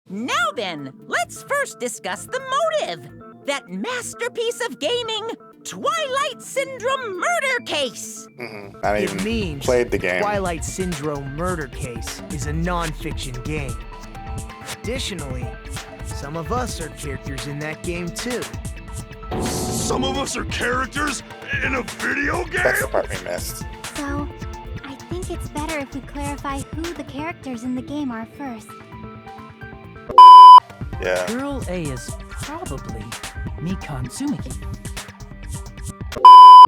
Now then, let's first discuss the motive. That masterpiece of gaming, Twilight Syndrome murder case. Not even played the game. Twilight Syndrome murder case is a non-fiction game. Additionally, some of us are characters in that game too. Some of us are characters in a video game? That's the part we missed. So, I think it's better if we clarify who the characters in the game are first. Yeah. Girl A is probably Mikan Tsumiki.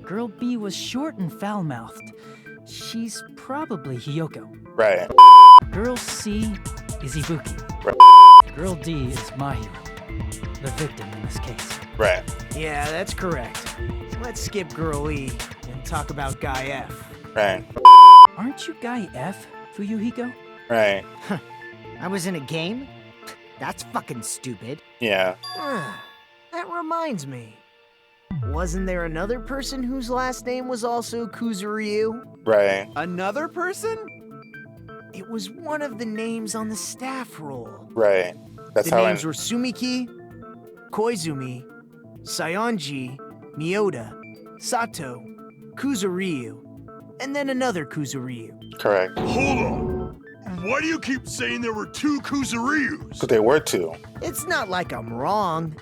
Girl B was short and foul-mouthed. She's probably Hiyoko. Right. Girl C is Ibuki. Right. Girl D is Mahiru, the victim in this case. Right. Yeah, that's correct. Let's skip Girl E and talk about Guy F. Right. Aren't you Guy F, Fuyuhiko? Right. I was in a game? That's fucking stupid. Yeah. That reminds me. Wasn't there another person whose last name was also Kuzuryu? Right. Another person? It was one of the names on the staff roll. Right. That's The how names were Sumiki, Koizumi, Sayonji, Miyoda, Sato, Kuzuryu, and then another Kuzuryu. Correct. Hold on. Why do you keep saying there were two Kuzuryus? Because they were two. It's not like I'm wrong.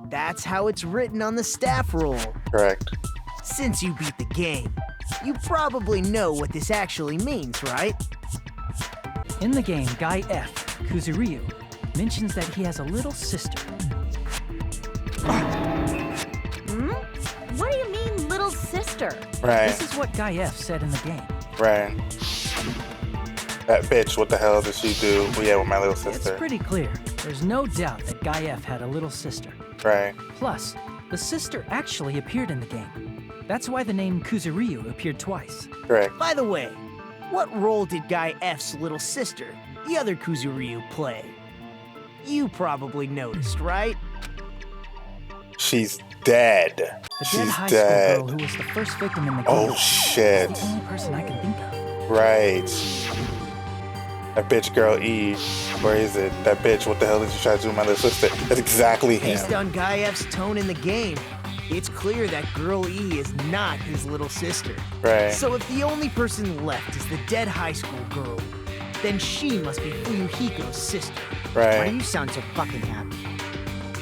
That's how it's written on the staff roll. Correct. Since you beat the game, you probably know what this actually means, right? In the game, Guy F, Kuzuryu, mentions that he has a little sister. What do you mean, little sister? Right. This is what Guy F said in the game. Right. That bitch, what the hell did she do? Well, yeah, with my little It's sister. pretty clear. There's no doubt that Guy F had a little sister. Right. Plus, the sister actually appeared in the game. That's why the name Kuzuryu appeared twice. Correct. By the way, what role did Guy F's little sister, the other Kuzuryu, play? You probably noticed, right? She's dead. The dead She's high dead. school girl who was the first victim in the game. Oh, shit. Is the only person I can think of. Right. That bitch girl E. Where is it? That bitch, what the hell did you try to do with my little sister? That's exactly him. Based on Guy F's tone in the game, it's clear that Girl E is not his little sister. Right. So if the only person left is the dead high school girl, then she must be Fuyuhiko's sister. Why do Right. you sound so fucking happy?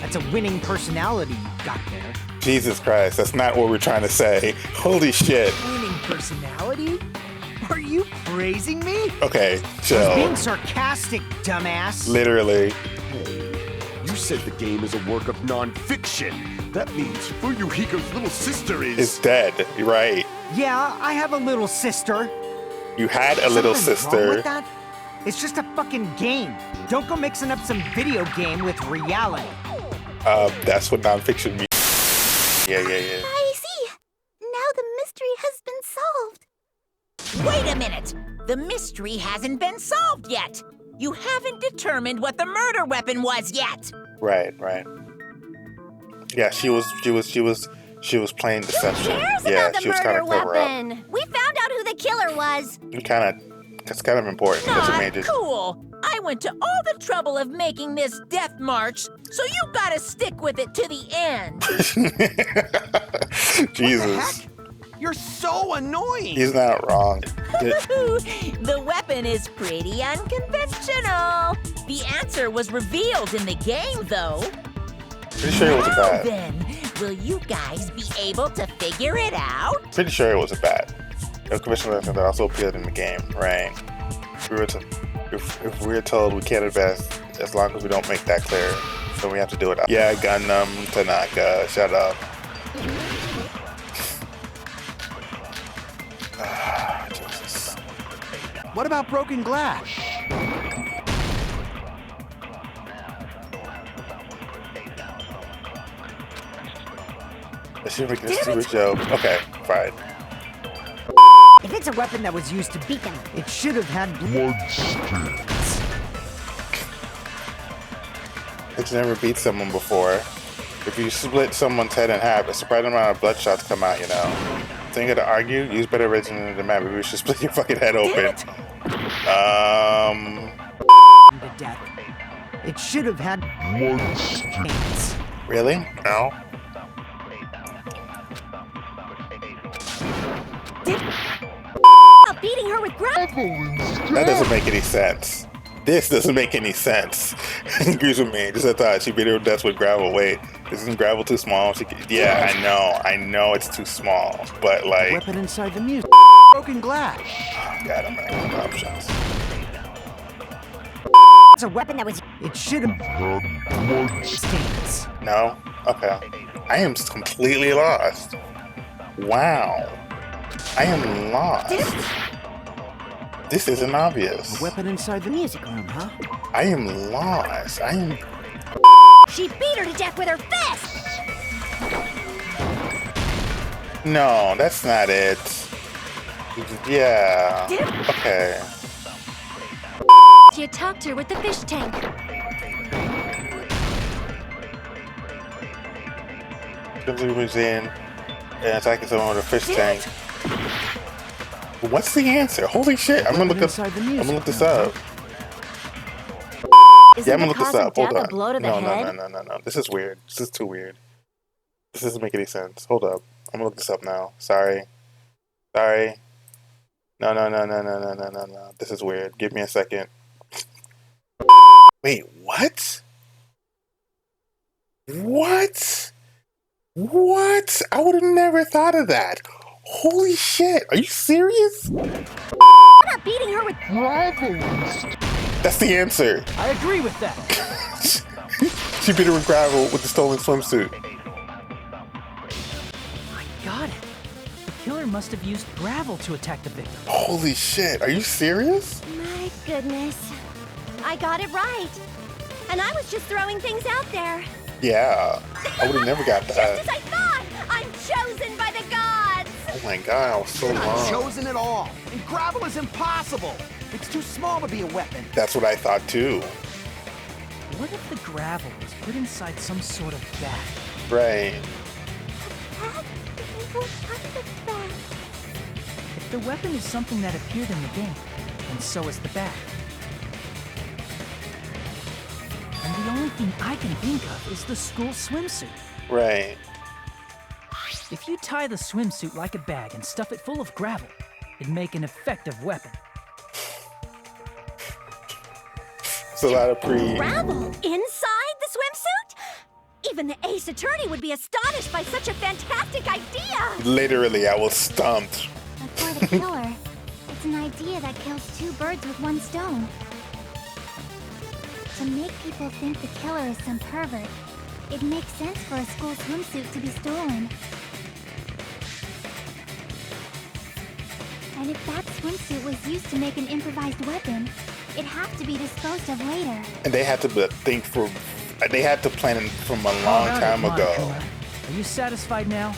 That's a winning personality you got there. Jesus Christ, that's not what we're trying to say. Holy shit. Winning personality? Are you praising me? Okay, I was chill. being sarcastic, dumbass. Literally. You said the game is a work of non-fiction. That means Fuyuhiko's little sister Is is... dead. You're right. Yeah, I have a little sister. You had a little Something wrong sister. with that? It's just a fucking game. Don't go mixing up some video game with reality. That's what nonfiction means. Yeah. I see. Now the mystery has been solved. Wait a minute! The mystery hasn't been solved yet! You haven't determined what the murder weapon was yet! Right. Yeah, she was playing deception. Who cares Yeah, about the she was kind murder of cover up. weapon? We found out who the killer was. It's kind of important because it Not made it. cool! I went to all the trouble of making this death march, so you gotta stick with it to the end! Jesus. You're so annoying! He's not wrong. The weapon is pretty unconventional! The answer was revealed in the game, though. Pretty sure it was a Now bat. then, will you guys be able to figure it out? Pretty sure it was a bat. The conventional that also appeared in the game, right? If we're told we can't advance as long as we don't make that clear, then we have to do it. Yeah, Gundam, Tanaka, shut up. Jesus. What about broken glass? Let's see if we can see what joke. Okay, fine. If it's a weapon that was used to beat them, it should have had blood. It's never beat someone before. If you split someone's head in half, a surprising amount of blood come out, you know. So you gotta argue, use better original than the map. Maybe we should split your fucking head open. To death. It should have had hands. Really? No. Beating her with gravel. That doesn't make any sense. This doesn't make any sense. Agrees with me. Just I thought she beat her to death with gravel. Wait, isn't gravel too small? Yeah, I know it's too small, but like. Weapon inside the music. Broken glass. Oh God, I'm not gonna options. It's a weapon that was. It should have. Stance. No. Okay. I am completely lost. Wow. I am lost. This isn't obvious. A weapon inside the music room, huh? I am lost. I am. She beat her to death with her fist. No, that's not it. Yeah. Okay. She attacked her with the fish tank. Somebody was in and attacking someone with a fish tank. What's the answer? Holy shit! I'm gonna look this up. Yeah, I'm gonna look this up. Hold on. No. This is weird. This is too weird. This doesn't make any sense. Hold up. I'm gonna look this up now. Sorry. No. This is weird. Give me a second. Wait, what? What? I would have never thought of that. Holy shit. Are you serious? Not beating her with gravel. That's the answer. I agree with that. She beat her with gravel with the stolen swimsuit. I got it. The killer must have used gravel to attack the victim. Holy shit. Are you serious? My goodness. I got it right. And I was just throwing things out there. Yeah. I would have never got that. Just as I thought! I'm chosen by the gods! Oh my god, I was so Not wrong. chosen at all. And gravel is impossible. It's too small to be a weapon. That's what I thought too. What if the gravel was put inside some sort of bag? Right. If the weapon is something that appeared in the game, then so is the bag. And the only thing I can think of is the school swimsuit. Right. If you tie the swimsuit like a bag and stuff it full of gravel, it'd make an effective weapon. It's a lot of Gravel inside the swimsuit? Even the ace attorney would be astonished by such a fantastic idea! Literally, I was stumped. But for the killer, it's an idea that kills two birds with one stone. To make people think the killer is some pervert, it makes sense for a school swimsuit to be stolen. And if that swimsuit was used to make an improvised weapon, it'd have to be disposed of later. And they had to they had to plan it from a long time ago. Are you satisfied now?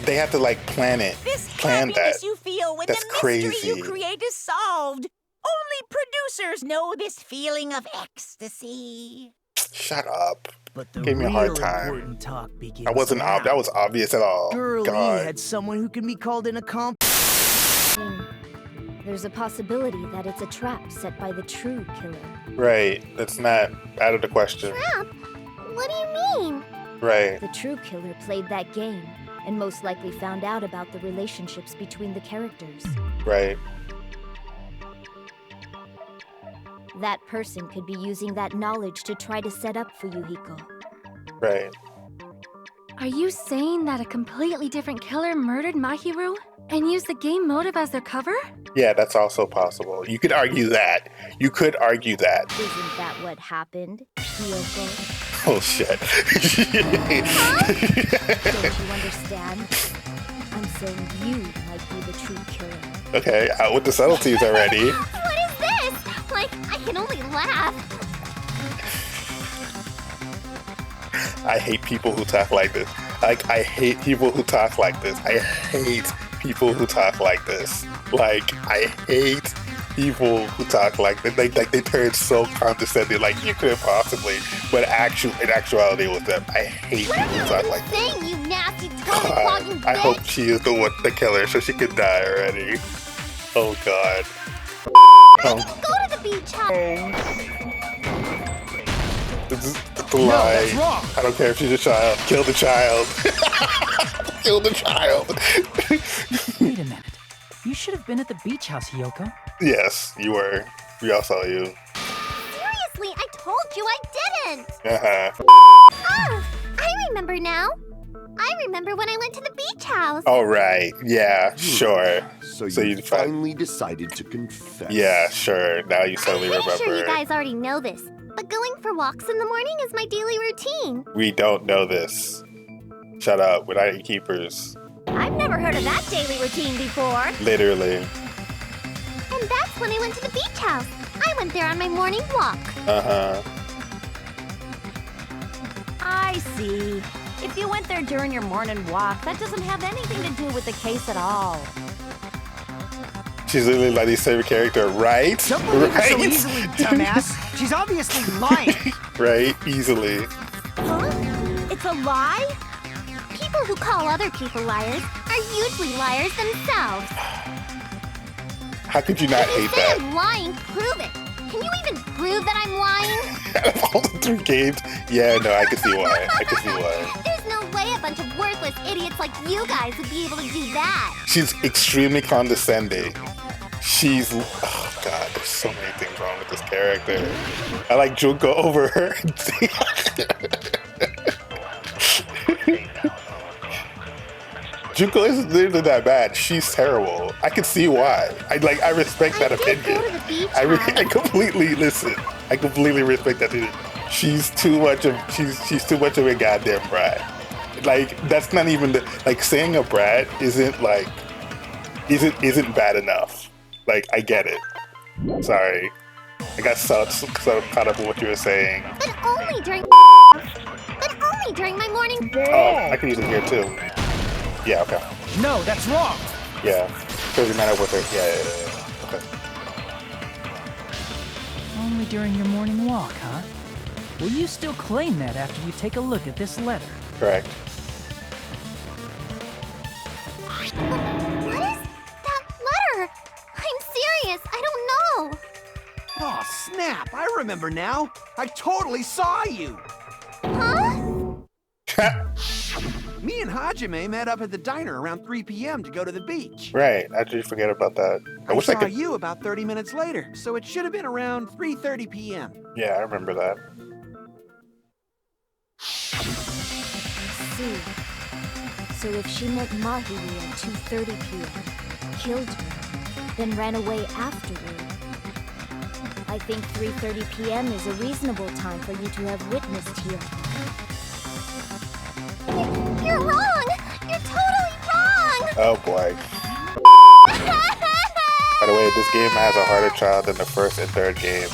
They had to like plan it. This Plan happiness that. you feel when That's the mystery crazy. you create is solved. Only producers know this feeling of ecstasy. Shut up. But the Gave me a real hard time. important talk begins That wasn't now. that was obvious at all. Girlie God. had someone who can be called in a comp. There's a possibility that it's a trap set by the true killer. Right. That's not out of the question. Trap? What do you mean? Right. The true killer played that game, and most likely found out about the relationships between the characters. Right. That person could be using that knowledge to try to set up for Yuhiko. Right. Are you saying that a completely different killer murdered Mahiru and used the game motive as their cover? Yeah, that's also possible. You could argue that. Isn't that what happened, Kyoko? Oh shit. Don't you understand? I'm saying you might be the true killer. Okay, out with the subtleties already. What is this? Like, I can only laugh. I hate people who talk like this. Like, I hate people who talk like this. I hate people who talk like this. Like, I hate people who talk like this. Like they turn so condescending. Like, you couldn't possibly. But in actuality with them, I hate people who talk like this. Saying, you nasty toilet-clogging bitch! I hope she is the killer so she can die already. Oh god. Go to the beach, huh? It's a lie. that's wrong. I don't care if she's a child. Kill the child. Kill the child. Wait a minute. You should have been at the beach house, Hiyoko. Yes, you were. We all saw you. Seriously, I told you I didn't. Uh-huh. I remember now. I remember when I went to the beach house. All right. Yeah, sure. So you you finally decided to confess. Yeah, sure. Now you suddenly I'm pretty remember. sure you guys already know this, but going for walks in the morning is my daily routine. We don't know this. Shut up. We're not keepers. I've never heard of that daily routine before. Literally. And that's when I went to the beach house. I went there on my morning walk. Uh-huh. I see. If you went there during your morning walk, that doesn't have anything to do with the case at all. She's literally Letty's favorite character, right? Don't believe her so Right? easily, dumbass. She's obviously lying. Right? Easily. Huh? It's a lie? People who call other people liars are usually liars themselves. How could you not If you hate say that? I'm lying, prove it. Can you even prove that I'm lying? Out of all the 3 games? Yeah, no, I can see why. I can see why. There's no way a bunch of worthless idiots like you guys would be able to do that. She's extremely condescending. She's... Oh, God, there's so many things wrong with this character. I like Junko over her. Junko isn't literally that bad. She's terrible. I can see why. I respect that I did opinion. go to the beach I house. completely listen. I completely respect that opinion. She's too much of too much of a goddamn brat. Like that's not even saying a brat isn't bad enough. Like I get it. Sorry, I got so caught up with what you were saying. But only during my morning. Oh, I can use it here too. Yeah, okay. No, that's wrong. Yeah, because you met up with her. Yeah. Okay. Only during your morning walk, huh? Will you still claim that after you take a look at this letter? Correct. What is that letter? I'm serious. I don't know. Oh, snap. I remember now. I totally saw you. Huh? Me and Hajime met up at the diner around 3 p.m. to go to the beach. Right. I did forget about that. I wish I saw could. you about 30 minutes later, so it should have been around 3:30 p.m. Yeah, I remember that. See. So if she met Mahiru at 2:30 p.m., killed her, then ran away afterward, I think 3:30 p.m. is a reasonable time for you to have witnessed here. You're wrong! You're totally wrong! Oh boy. By the way, this game has a harder trial than the first and third game.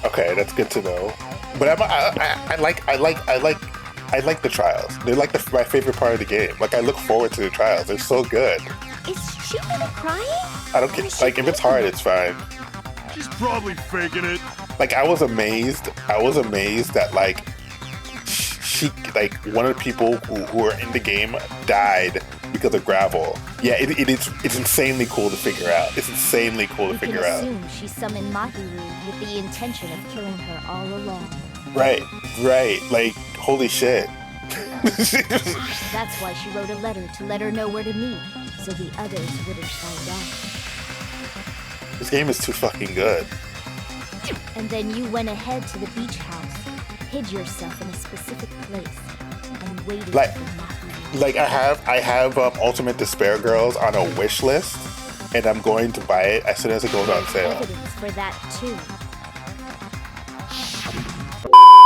Okay, that's good to know. But I like the trials. They're like my favorite part of the game. Like I look forward to the trials. They're so good. Is she really crying? I don't care. Like if it's hard, it's fine. She's probably faking it. Like I was amazed that like she one of the people who are in the game died because of gravel. Yeah, it's insanely cool to figure out. It's insanely cool to figure out. You can assume she summoned Mahiru with the intention of killing her all along. Right. Like holy shit. That's why she wrote a letter to let her know where to meet, so the others wouldn't find out. This game is too fucking good. And then you went ahead to the beach house, hid yourself in a specific place, and waited Like- for Mahiru. Like I have Ultimate Despair Girls on a wish list, and I'm going to buy it as soon as it goes on sale. Evidence for that too.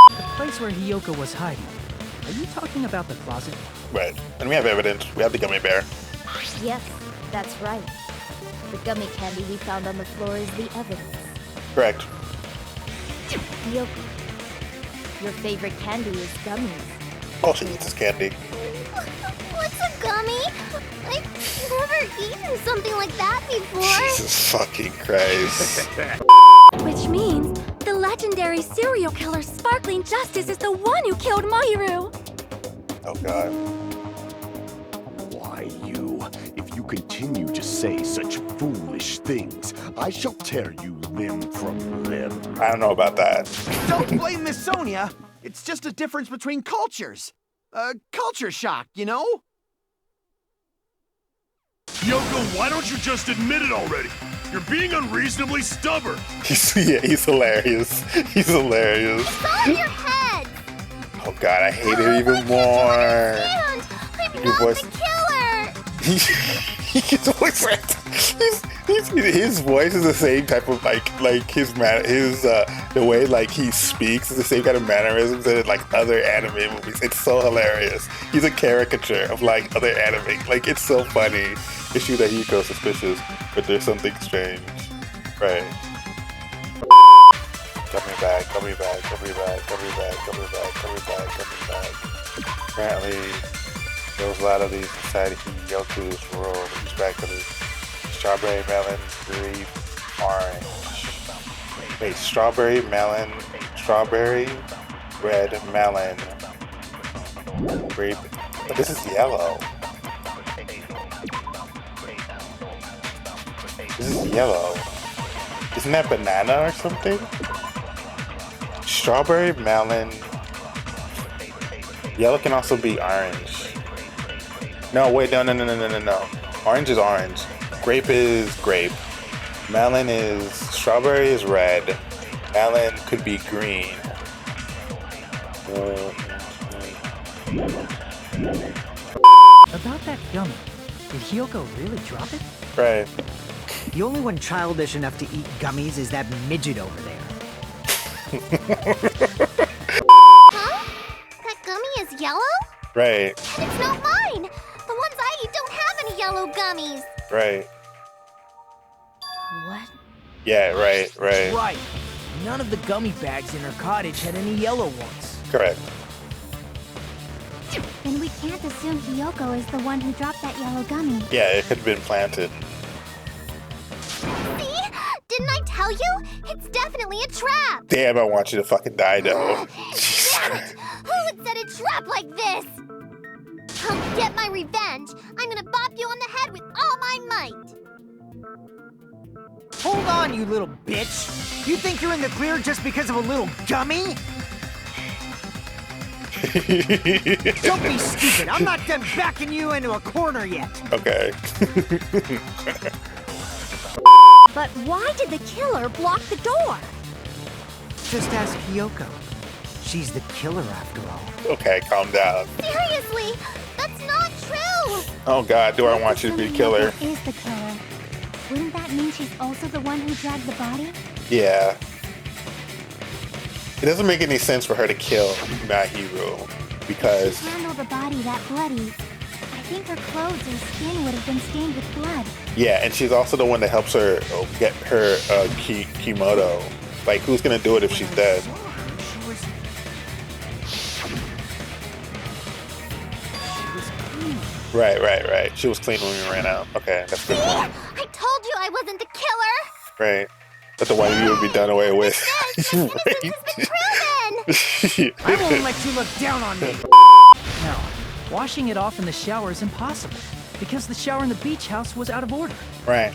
The place where Hiyoko was hiding. Are you talking about the closet? Right. And we have evidence. We have the gummy bear. Yes, that's right. The gummy candy we found on the floor is the evidence. Correct. Hiyoko, your favorite candy is gummies. Oh, she eats this candy. What's a gummy? I've never eaten something like that before. Jesus fucking Christ. Which means the legendary serial killer Sparkling Justice is the one who killed Mahiru. Oh god. Why you? If you continue continue to say such foolish things, I shall tear you limb from limb. I don't know about that. Don't blame Miss Sonia. It's just a difference between cultures. Culture shock, you know? Yoko, why don't you just admit it already? You're being unreasonably stubborn. He's hilarious. He's hilarious. It's all in your head. Oh God, I hate it even more. I'm not the killer. His voice, his voice is the same type of like the way like he speaks is the same kind of mannerisms that in like other anime movies. It's so hilarious. He's a caricature of like other anime. Like it's so funny. Issue that he goes suspicious, but there's something strange. Right. Coming back. Apparently, there was a lot of these inside Yoku's world. He's back to the strawberry, melon, grape, orange. Wait, strawberry, red, melon, grape. But this is yellow. This is yellow. Isn't that banana or something? Strawberry, melon. Yellow can also be orange. No, wait, no. Orange is orange. Grape is grape. Melon is, strawberry is red. Melon could be green. About that gummy, did Hyoko really drop it? Right. The only one childish enough to eat gummies is that midget over there. Huh? That gummy is yellow? Right. And it's not mine. The ones I eat don't have any yellow gummies. Right. What? Yeah, right. Right. None of the gummy bags in her cottage had any yellow ones. Correct. Then we can't assume Hyoko is the one who dropped that yellow gummy. Yeah, it could have been planted. See? Didn't I tell you? It's definitely a trap. Damn, I want you to fucking die, though. Damn it! Who would set a trap like this? I'll get my revenge. I'm gonna bop you on the head with all my might. Hold on, you little bitch! You think you're in the clear just because of a little gummy? Don't be stupid! I'm not done backing you into a corner yet! Okay. But why did the killer block the door? Just ask Hyoko. She's the killer after all. Okay, calm down. Seriously, that's not true. Oh God, do I want you to be the killer? Hyoko is the killer. Wouldn't that mean she's also the one who dragged the body? Yeah. It doesn't make any sense for her to kill Mahiru because If she handled the body that bloody, I think her clothes or skin would have been stained with blood. yeah, and she's also the one that helps her get her kimono. Like, who's gonna do it if she's dead? Right. She was clean when we ran out. Okay, that's good. I told you I wasn't the killer. Right. But the one you would be done away with. Innocence has been proven. I won't let you look down on me. No, washing it off in the shower is impossible because the shower in the beach house was out of order. Right.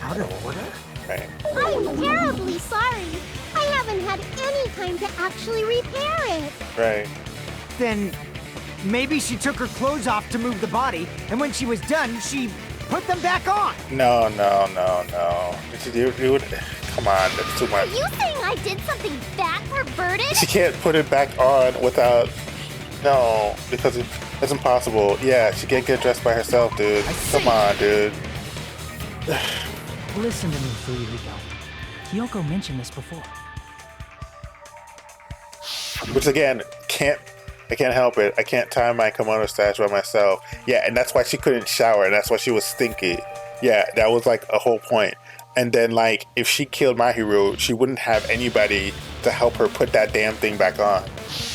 Out of order? Right. I'm terribly sorry. I haven't had any time to actually repair it. Right. Then maybe she took her clothes off to move the body, and when she was done, she put them back on. No. Did you do it? Come on, that's too Are much. you saying I did something that perverted? She can't put it back on without. No, because it's impossible. Yeah, she can't get dressed by herself, dude. Come on, dude. Listen to me, Furry. Hyoko mentioned this before. Which again, I can't help it. I can't tie my kimono stash by myself. Yeah, and that's why she couldn't shower, and that's why she was stinky. Yeah, that was like a whole point. And then like, if she killed Mahiru, she wouldn't have anybody to help her put that damn thing back on.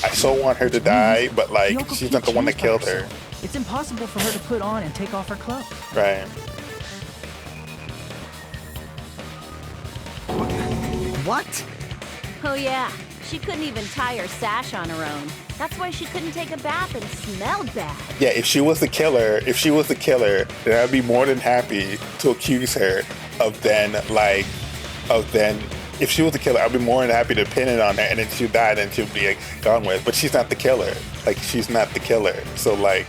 I so want her to die, but like, Hyoko she's not the one that can't change by killed her. herself. It's impossible for her to put on and take off her clothes. Right. What? Oh yeah, She couldn't even tie her sash on her own. That's why she couldn't take a bath and smelled bad. Yeah, if she was the killer, then I'd be more than happy to accuse her of then, if she was the killer, I'd be more than happy to pin it on her, and then she'd die, and she'd be gone with. But she's not the killer. Like, she's not the killer. So, like,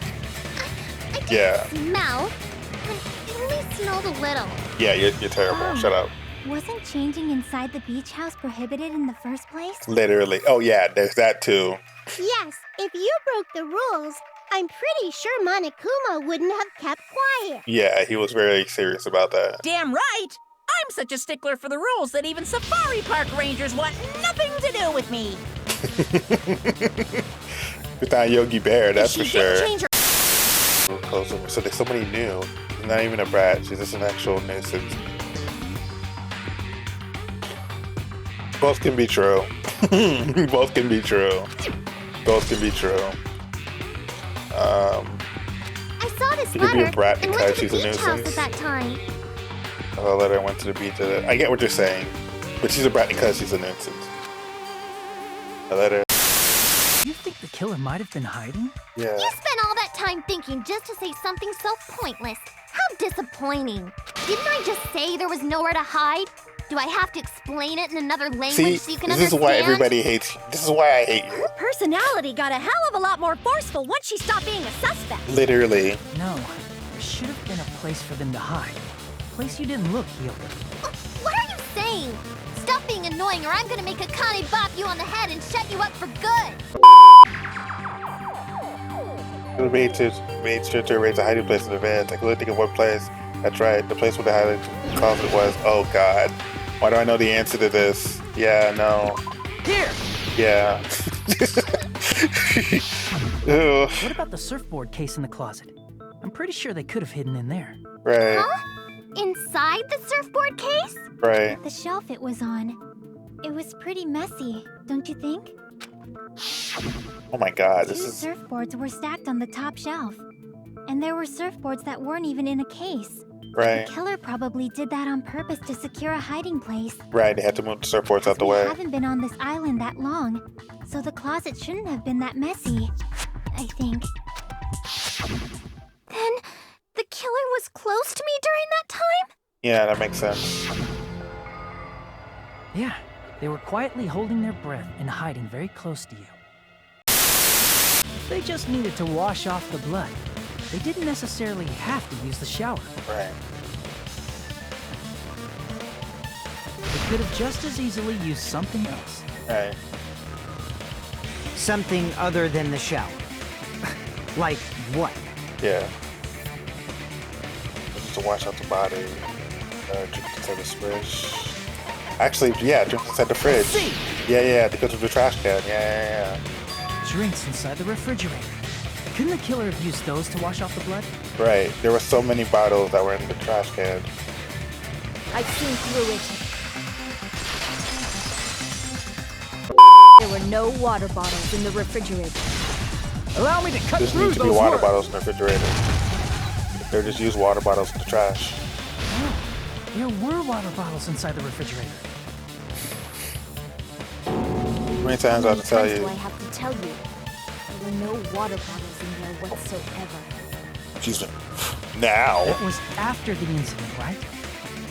yeah. Smell? It only smelled a little. Yeah, you're terrible. Shut up. Wasn't changing inside the beach house prohibited in the first place? Literally. Oh, yeah, there's that too. Yes, if you broke the rules, I'm pretty sure Monokuma wouldn't have kept quiet. Yeah, he was very serious about that. Damn right! I'm such a stickler for the rules that even safari park rangers want nothing to do with me. Without Yogi Bear, that's for She sure. didn't change her. So there's somebody new. She's not even a brat. She's just an actual nuisance. Both can be true. Both can be true. Both can be true. I saw this She could be a letter brat and because went to she's the a beach house nuisance. at that time. A letter went to the beach. I get what you're saying, but she's a brat because she's a nuisance. A letter. You think the killer might have been hiding? Yeah. You spent all that time thinking just to say something so pointless. How disappointing. Didn't I just say there was nowhere to hide? Do I have to explain it in another language See, so you can this understand? is why everybody hates you. This is why I hate you. Her personality got a hell of a lot more forceful once she stopped being a suspect. Literally. No, there should have been a place for them to hide. A place you didn't look, Hyoka. What are you saying? Stop being annoying or I'm gonna make Akane bop you on the head and shut you up for good. We made sure to arrange a hiding place in advance. I couldn't think of what place. That's right, the place where the hiding closet was. Oh God. Why do I know the answer to this? Yeah, no. Here! Yeah. Ew. What about the surfboard case in the closet? I'm pretty sure they could have hidden in there. Right, Huh? Inside the surfboard case? right. The shelf it was on. It was pretty messy, don't you think? Oh my God, Two this is surfboards were stacked on the top shelf. And there were surfboards that weren't even in a case. right. The killer probably did that on purpose to secure a hiding place. Right, they had to move the surfboards out the We way. haven't been on this island that long, so the closet shouldn't have been that messy, I think. Then, the killer was close to me during that time? Yeah, that makes sense. Yeah, they were quietly holding their breath and hiding very close to you. They just needed to wash off the blood. They didn't necessarily have to use the shower. Right. They could have just as easily used something else. Right. Something other than the shower. Like what? Yeah. Just to wash out the body. Drink inside the fridge. Actually, yeah, drink inside the fridge. See? Yeah, to go to the trash can. Yeah. Drinks inside the refrigerator. Couldn't the killer have used those to wash off the blood? Right. There were so many bottles that were in the trash can. I've seen through it. There were no water bottles in the refrigerator. Allow me to cut There through need to be those water words. bottles in the refrigerator. They just use water bottles in the trash. No, there were water bottles inside the refrigerator. How many times I have to tell Do you? I have to tell you? There were no water bottles in there whatsoever. Excuse me. Now. That was after the incident, right?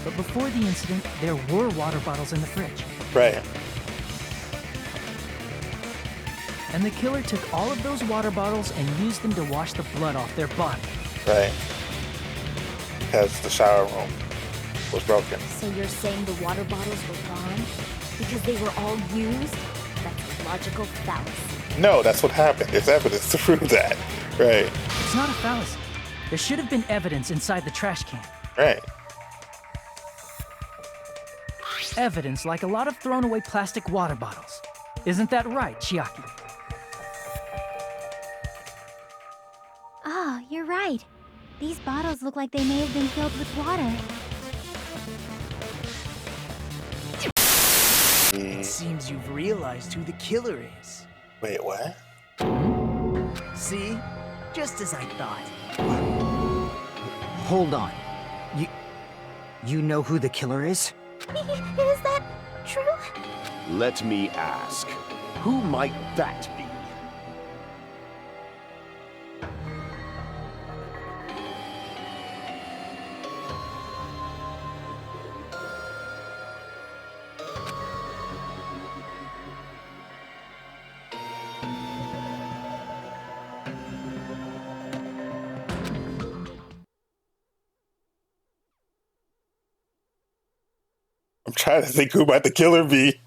But before the incident, there were water bottles in the fridge. Right. And the killer took all of those water bottles and used them to wash the blood off their body. Right. Because the shower room was broken. So you're saying the water bottles were gone? Because they were all used? That's a logical fallacy. No, that's what happened. There's evidence to prove that. Right. It's not a fallacy. There should have been evidence inside the trash can. Right. Evidence like a lot of thrown away plastic water bottles. Isn't that right, Chiaki? Oh, you're right. These bottles look like they may have been filled with water. It seems you've realized who the killer is. Wait, what? See? Just as I thought. Hold on. You know who the killer is? Is that true? Let me ask. Who might that be? I'm trying to think who might the killer be.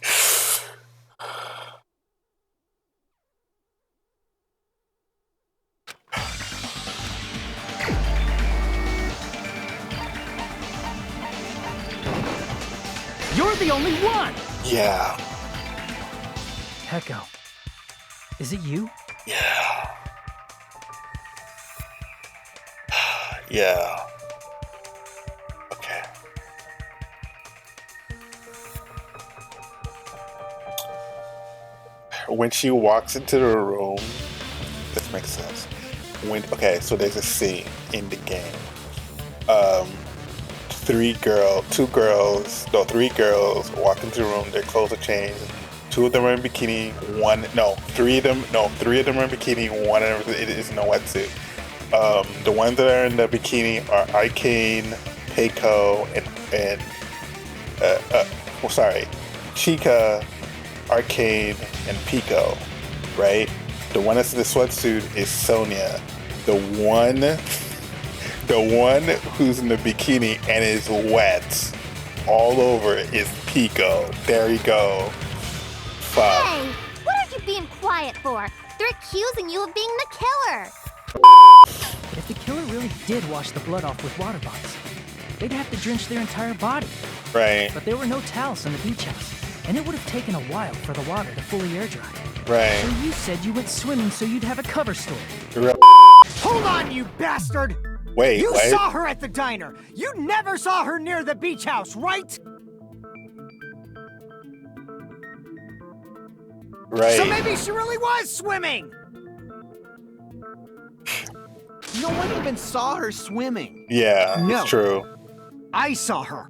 You're the only one! Yeah. Hecko. Is it you? Yeah. Yeah. Okay. When she walks into the room, this makes sense. Okay, so there's a scene in the game. Three girls walk into the room, their clothes are changed. Two of them are in bikini, three of them are in bikini, one of them is in a wetsuit. The ones that are in the bikini are Arcane, Peiko, and Chica, Arcane, and Pico, right? The one that's in the sweatsuit is Sonia. The one who's in the bikini and is wet all over is Pico. There you go. Fuck. Hey, what are you being quiet for? They're accusing you of being the killer. If the killer really did wash the blood off with water bottles, they'd have to drench their entire body. Right. But there were no towels in the beach house, and it would have taken a while for the water to fully air dry. Right. So you said you went swimming so you'd have a cover story. Right. Hold on, you bastard! Wait, you what? saw her at the diner. You never saw her near the beach house, right? Right. So maybe she really was swimming. No one even saw her swimming. Yeah, No. it's true. I saw her.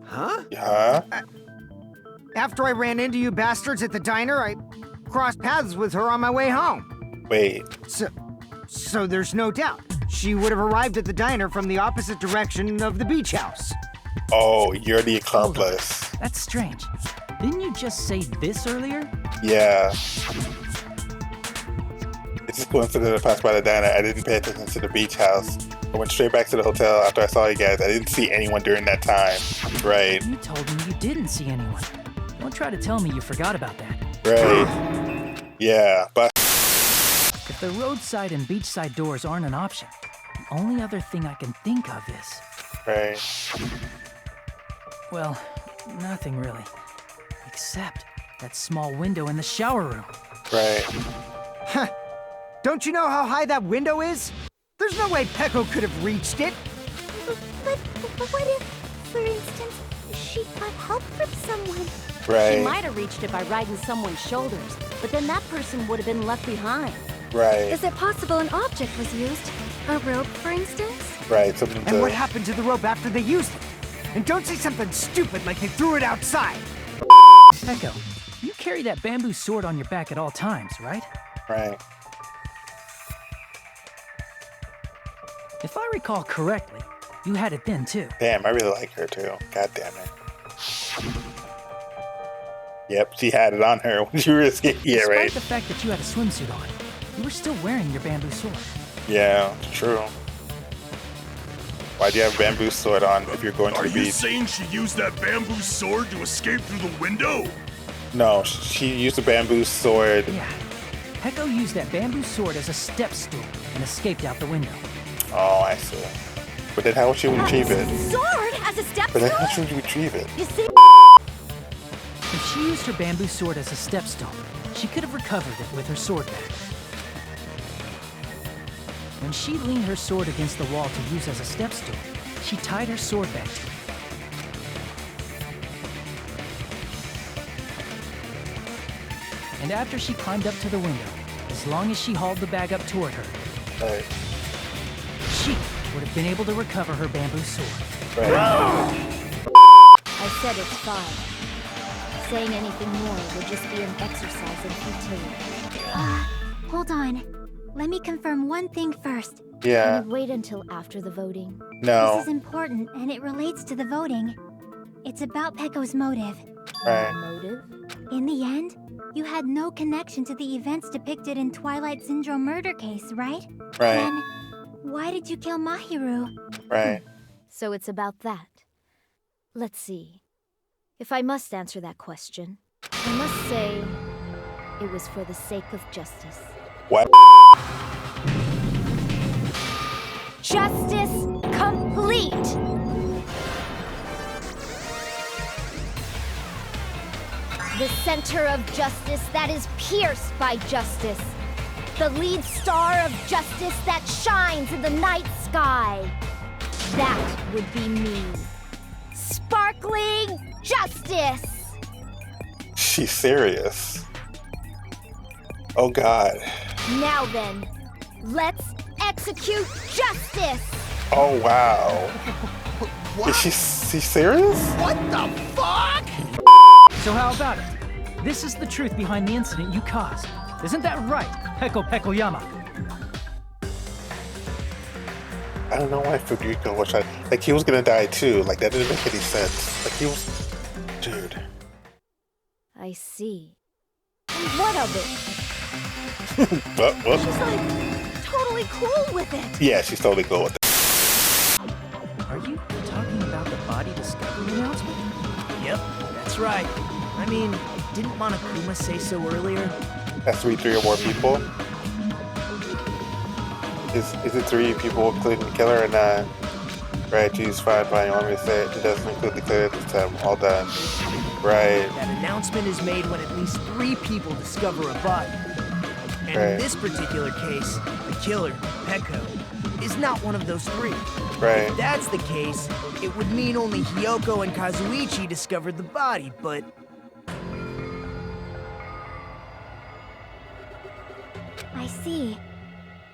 Huh? Huh? After I ran into you bastards at the diner, I crossed paths with her on my way home. Wait. So there's no doubt. She would have arrived at the diner from the opposite direction of the beach house. Oh, you're the accomplice. That's strange. Didn't you just say this earlier? Yeah. It's just coincidence I passed by the diner. I didn't pay attention to the beach house. I went straight back to the hotel after I saw you guys. I didn't see anyone during that time. Right. You told me you didn't see anyone. Don't try to tell me you forgot about that. Right. Yeah, but If the roadside and beachside doors aren't an option, the only other thing I can think of is... right. Well, nothing really. Except that small window in the shower room. Right. Huh. Don't you know how high that window is? There's no way Pecco could have reached it. But what if, for instance, she got help from someone? Right. She might have reached it by riding someone's shoulders, but then that person would have been left behind. Right. Is it possible an object was used? A rope, for instance? Right. Something And what happened to the rope after they used it? And don't say something stupid like they threw it outside. Echo, you carry that bamboo sword on your back at all times, right? Right. If I recall correctly, you had it then too. Damn, I really like her too. God damn it. Yep, she had it on her when she was yeah, Despite right. the fact that you had a swimsuit on, you were still wearing your bamboo sword. Yeah, it's true. Why'd you have a bamboo sword on if you're going to Are the you beach? saying she used that bamboo sword to escape through the window? No, she used a bamboo sword. Yeah. Hecko used that bamboo sword as a step stool and escaped out the window. Oh, I see. But then how would she retrieve it? Sword as a step But then stool? how should she retrieve it? You see? If she used her bamboo sword as a step stool, she could have recovered it with her sword back. When she leaned her sword against the wall to use as a step stool, she tied her sword back to it. And after she climbed up to the window, as long as she hauled the bag up toward her, Right. she would have been able to recover her bamboo sword. Right. I said it's fine. saying anything more would just be an exercise in futility. Hold on. Let me confirm one thing first. Yeah. Can you wait until after the voting? No. This is important, and it relates to the voting. It's about Pecco's motive. Right. Motive? In the end, you had no connection to the events depicted in Twilight Syndrome murder case, right? Right. Then, why did you kill Mahiru? Right. So it's about that. Let's see. If I must answer that question, I must say it was for the sake of justice. What? Justice complete! The center of justice that is pierced by justice. The lead star of justice that shines in the night sky. That would be me. Sparkling justice! She's serious. Oh God. Now then, let's execute justice! Oh wow. Is she serious? What the fuck? So how about it? This is the truth behind the incident you caused. Isn't that right, Pecco I don't know why Federico was trying. Like, he was gonna die too. Like, that didn't make any sense. Like, he was. Dude. I see. And what of it? What? She's like totally cool with it. Yeah, she's totally cool with it. Are you talking about the body discovery announcement? Yep, that's right. I mean, didn't Monokuma say so earlier? That's three or more people. Is it 3 people including the killer or not? Right, geez, fine. You want me to say it? It doesn't include the killer this time. All done. Right. That announcement is made when at least 3 people discover a body. And Right. in this particular case, the killer, Pecco, is not one of those 3. Right. If that's the case, it would mean only Hiyoko and Kazuichi discovered the body, but... I see.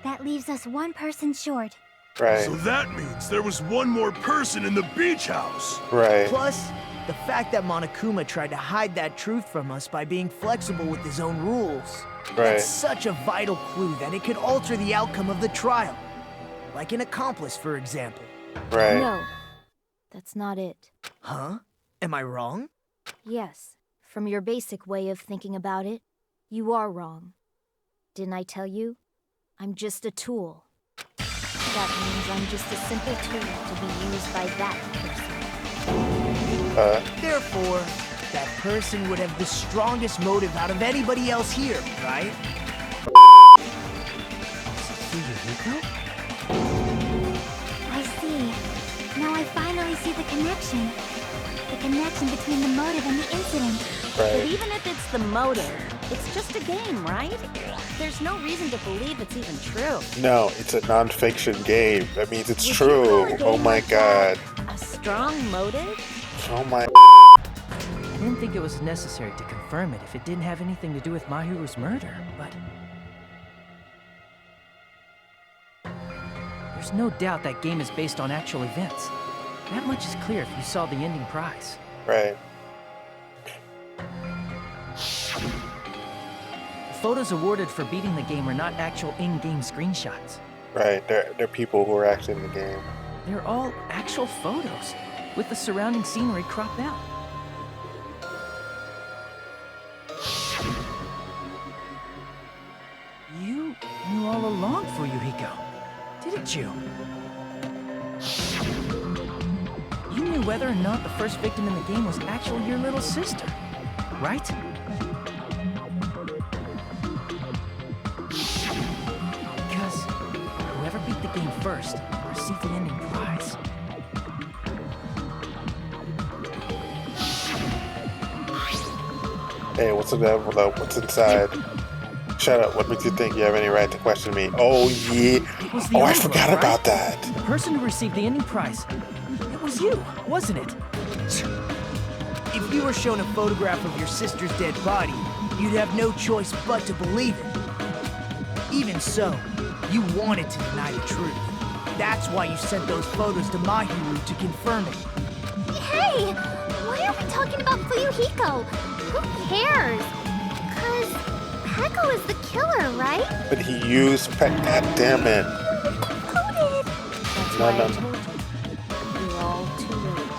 That leaves us one person short. Right. So that means there was one more person in the beach house. Right. Plus, the fact that Monokuma tried to hide that truth from us by being flexible with his own rules. Right. That's such a vital clue that it could alter the outcome of the trial. Like an accomplice, for example. Right. No, that's not it. Huh? Am I wrong? Yes, from your basic way of thinking about it, you are wrong. Didn't I tell you? I'm just a tool. That means I'm just a simple tool to be used by that person. Therefore, that person would have the strongest motive out of anybody else here, right? I see. Now I finally see the connection. The connection between the motive and the incident. But even if it's the motive, it's just a game, right? There's no reason to believe it's even true. No, it's a non-fiction game. That means it's Would you true. call a game Oh my like that God. a strong motive? Oh my. I didn't think it was necessary to confirm it if it didn't have anything to do with Mahiru's murder, but... There's no doubt that game is based on actual events. That much is clear if you saw the ending prize. Right. The photos awarded for beating the game are not actual in-game screenshots. Right. They're people who are actually in the game. They're all actual photos, with the surrounding scenery cropped out. You knew all along, Fuyuhiko, didn't you? You knew whether or not the first victim in the game was actually your little sister, right? Because whoever beat the game first received the ending prize. Hey, what's in the envelope? What's inside? Shut up. What makes you think you have any right to question me? Oh, yeah. Oh, I forgot about that. The person who received the ending prize, it was you, wasn't it? If you were shown a photograph of your sister's dead body, you'd have no choice but to believe it. Even so, you wanted to deny the truth. That's why you sent those photos to Mahiru to confirm it. Hey! Why are we talking about Fuyuhiko? Who cares? Because Peko is the killer, right? But he used God damn it. That's why I told you. You're all too late.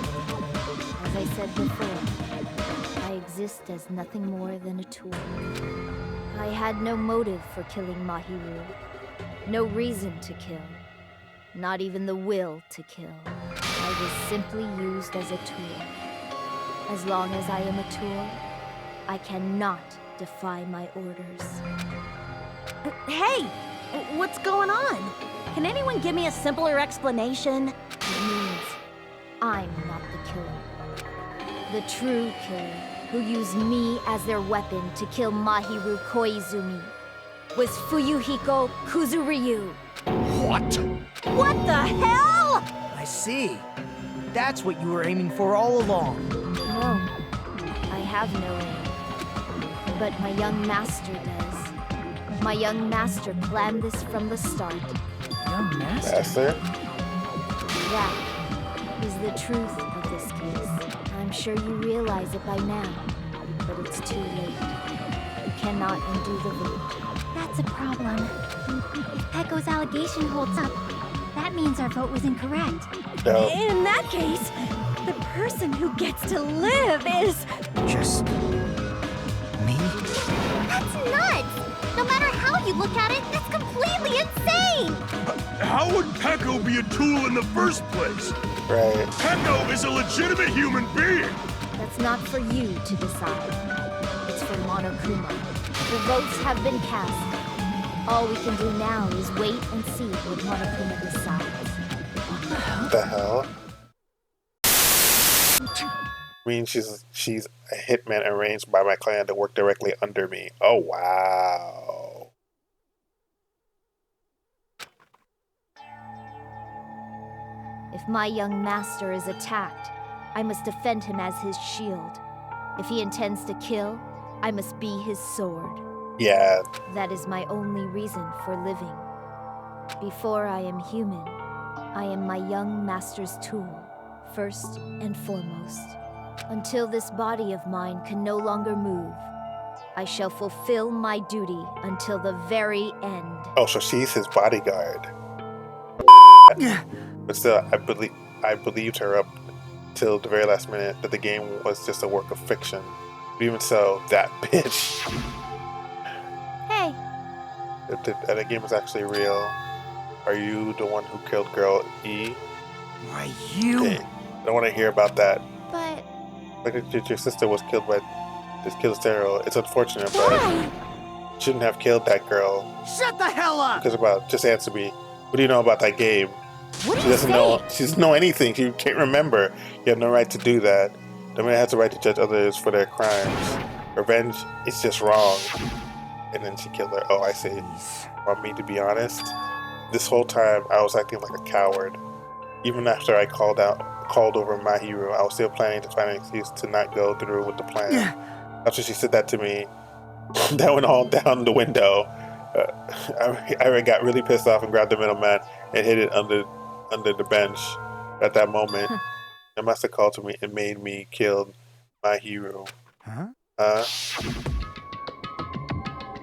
As I said before, I exist as nothing more than a tool. I had no motive for killing Mahiru. No reason to kill. Not even the will to kill. I was simply used as a tool. As long as I am a tool, I cannot defy my orders. Hey! What's going on? Can anyone give me a simpler explanation? It means I'm not the killer. The true killer, who used me as their weapon to kill Mahiru Koizumi, was Fuyuhiko Kuzuryu. What? What the hell? I see. That's what you were aiming for all along. No, I have no aim. But my young master does. My young master planned this from the start. Young master? Master? That is the truth of this case. I'm sure you realize it by now, but it's too late. You cannot undo the vote. That's a problem. If Peko's allegation holds up, that means our vote was incorrect. No. In that case, the person who gets to live is... Just... me? That's nuts! No matter how you look at it, that's completely insane! How would Peko be a tool in the first place? Right. Peko is a legitimate human being! That's not for you to decide. It's for Monokuma. The votes have been cast. All we can do now is wait and see what Monokuma decides. What the hell? I mean, she's a hitman arranged by my clan to work directly under me. Oh, wow. If my young master is attacked, I must defend him as his shield. If he intends to kill, I must be his sword. Yeah. That is my only reason for living. Before I am human, I am my young master's tool, first and foremost. Until this body of mine can no longer move, I shall fulfill my duty until the very end. Oh, so she's his bodyguard. But still, I believed her up till the very last minute that the game was just a work of fiction. But even so, that bitch. Hey. That the game was actually real. Are you the one who killed girl E? Why you? Okay. I don't want to hear about that. But... Like your sister was killed by this killer. It's unfortunate, but you shouldn't have killed that girl. Shut the hell up! Because just answer me. What do you know about that game? What She doesn't know anything. She can't remember. You have no right to do that. No man has the right to judge others for their crimes. Revenge is just wrong. And then she killed her. Oh, I see. Want me to be honest? This whole time I was acting like a coward. Even after I called over Mahiru, I was still planning to find an excuse to not go through with the plan. After she said that to me, that went all down the window. I got really pissed off and grabbed the middleman and hid it under the bench. At that moment, the master called to me and made me kill Mahiru. Huh?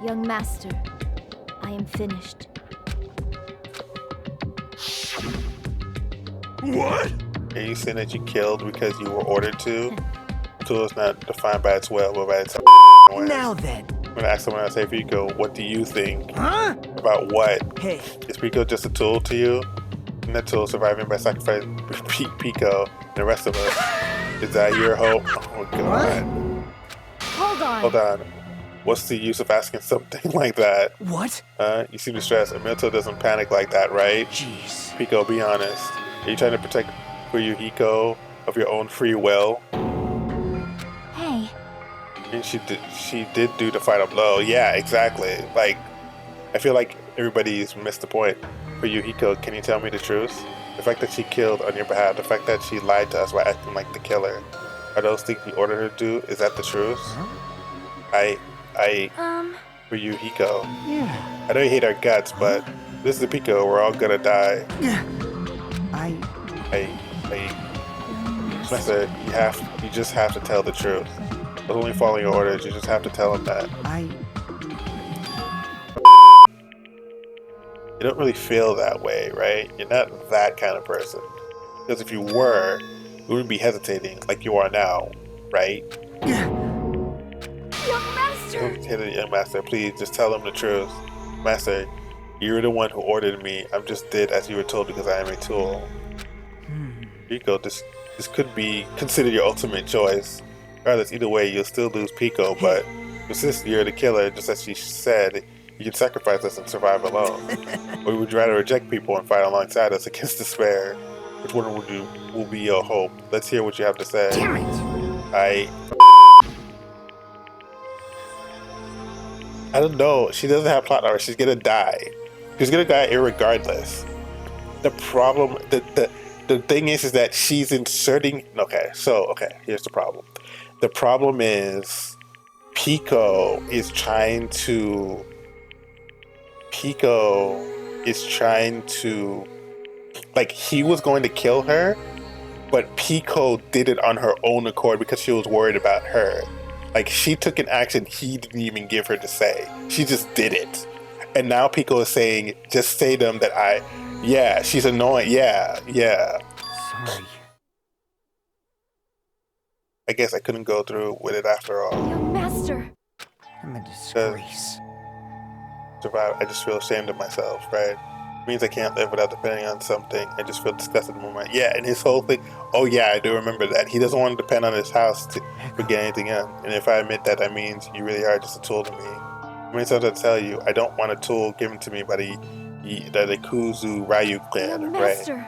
Young master, I am finished. What? Are you saying that you killed because you were ordered to? Tool is not defined by its will, but by its ways. Now then. I'm gonna ask someone else, hey Pico, what do you think? Huh? About what? Hey. Is Pico just a tool to you? And that tool surviving by sacrificing Pico and the rest of us? Is that your hope? Oh god. Hold on. What's the use of asking something like that? What? You seem distressed. Emilto doesn't panic like that, right? Jeez. Pico, be honest. Are you trying to protect Fuyuhiko of your own free will? Hey. And she did do the final blow. Yeah, exactly. Like, I feel like everybody's missed the point. Fuyuhiko, can you tell me the truth? The fact that she killed on your behalf, the fact that she lied to us by acting like the killer, are those things you ordered her to do? Is that the truth? Fuyuhiko. Yeah. I know you hate our guts, but this is the Pico. We're all gonna die. Master, you just have to tell the truth. I was only following your orders, you just have to tell him that. You don't really feel that way, right? You're not that kind of person. Because if you were, you wouldn't be hesitating like you are now, right? Young Master! Young Master, please, just tell him the truth. Master, you're the one who ordered me. I just did as you were told because I am a tool. Pico, this could be considered your ultimate choice. Regardless, either way, you'll still lose Pico, but since you're the killer, just as she said, you can sacrifice us and survive alone. Or would you rather reject people and fight alongside us against despair? Which one will be your hope? Let's hear what you have to say. Damn it! I don't know. She doesn't have plot armor. She's gonna die. She's gonna die irregardless. The problem, the thing is that she's inserting. Okay, here's the problem. The problem is Pico is trying to, like, he was going to kill her, but Pico did it on her own accord because she was worried about her. Like, she took an action he didn't even give her to say. She just did it. And now Pico is saying, just say to them that yeah, she's annoying. Yeah. Sorry. I guess I couldn't go through with it after all. Young Master! I'm a disgrace. Survive. I just feel ashamed of myself, right? It means I can't live without depending on something. I just feel disgusted in the moment. Yeah, and his whole thing. Oh yeah, I do remember that. He doesn't want to depend on his house to get anything in. And if I admit that, that means you really are just a tool to me. I mean, sometimes I tell you, I don't want a tool given to me by the Kuzu Ryu clan, Young right? Master!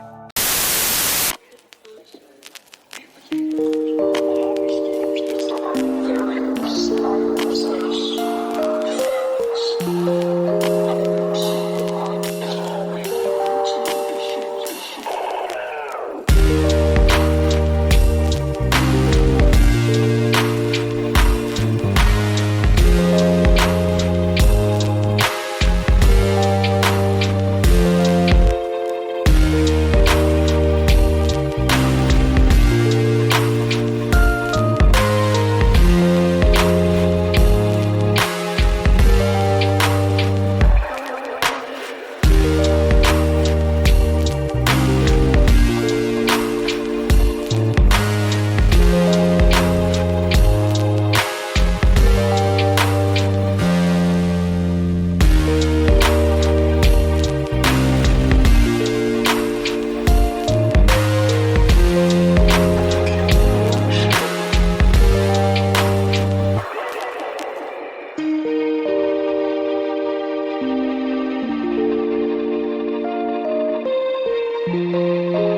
Thank you.